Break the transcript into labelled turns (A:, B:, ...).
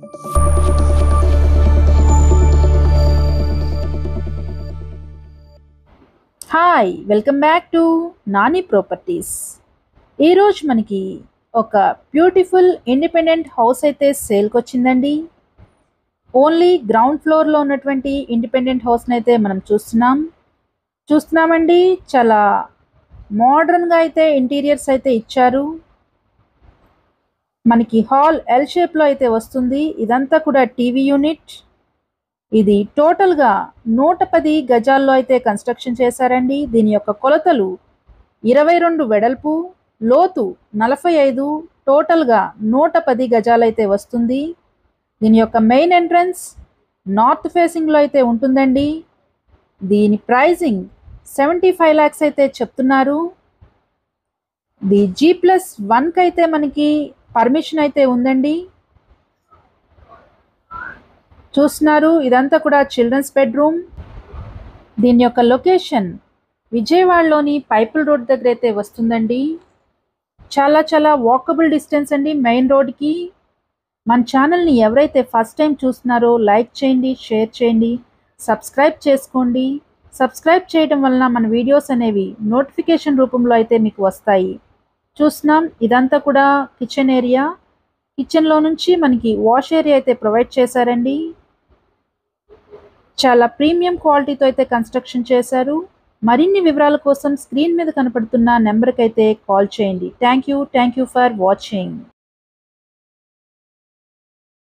A: Hi, welcome back to Nani properties. ఈరోజు మనకి ఒక బ్యూటిఫుల్ ఇండిపెండెంట్ హౌస్ అయితే సేల్కి వచ్చిందండి. ఓన్లీ గ్రౌండ్ ఫ్లోర్లో ఉన్నటువంటి ఇండిపెండెంట్ హౌస్ని అయితే మనం చూస్తున్నామండి. చాలా మోడర్న్గా అయితే ఇంటీరియర్స్ అయితే ఇచ్చారు. మనకి హాల్ ఎల్ షేప్లో అయితే వస్తుంది. ఇదంతా కూడా టీవీ యూనిట్. ఇది టోటల్గా 110 గజాల్లో అయితే కన్స్ట్రక్షన్ చేశారండి. దీని యొక్క కొలతలు 22 వెడల్పు, లోతు 45, టోటల్గా 110 గజాలైతే వస్తుంది. దీని యొక్క మెయిన్ ఎంట్రన్స్ నార్త్ ఫేసింగ్లో అయితే ఉంటుందండి. దీని ప్రైజింగ్ 75 lakhs అయితే చెప్తున్నారు. ది G+1కి అయితే మనకి పర్మిషన్ అయితే ఉందండి. చూస్తున్నారు, ఇదంతా కూడా చిల్డ్రన్స్ బెడ్రూమ్. దీని యొక్క లొకేషన్ విజయవాడలోని పైపుల్ రోడ్ దగ్గర అయితే వస్తుందండి. చాలా వాకబుల్ డిస్టెన్స్ అండి మెయిన్ రోడ్కి. మన ఛానల్ని ఎవరైతే ఫస్ట్ టైం చూస్తున్నారో లైక్ చేయండి, షేర్ చేయండి, సబ్స్క్రైబ్ చేసుకోండి. సబ్స్క్రైబ్ చేయడం వలన మన వీడియోస్ అనేవి నోటిఫికేషన్ రూపంలో అయితే మీకు వస్తాయి. చూస్తున్నాం, ఇదంతా కూడా కిచెన్ ఏరియా. కిచెన్లో నుంచి మనకి వాష్ ఏరియా అయితే ప్రొవైడ్ చేశారండి. చాలా ప్రీమియం క్వాలిటీతో అయితే కన్స్ట్రక్షన్ చేశారు. మరిన్ని వివరాల కోసం స్క్రీన్ మీద కనపడుతున్న నెంబర్కి అయితే కాల్ చేయండి. Thank you for watching.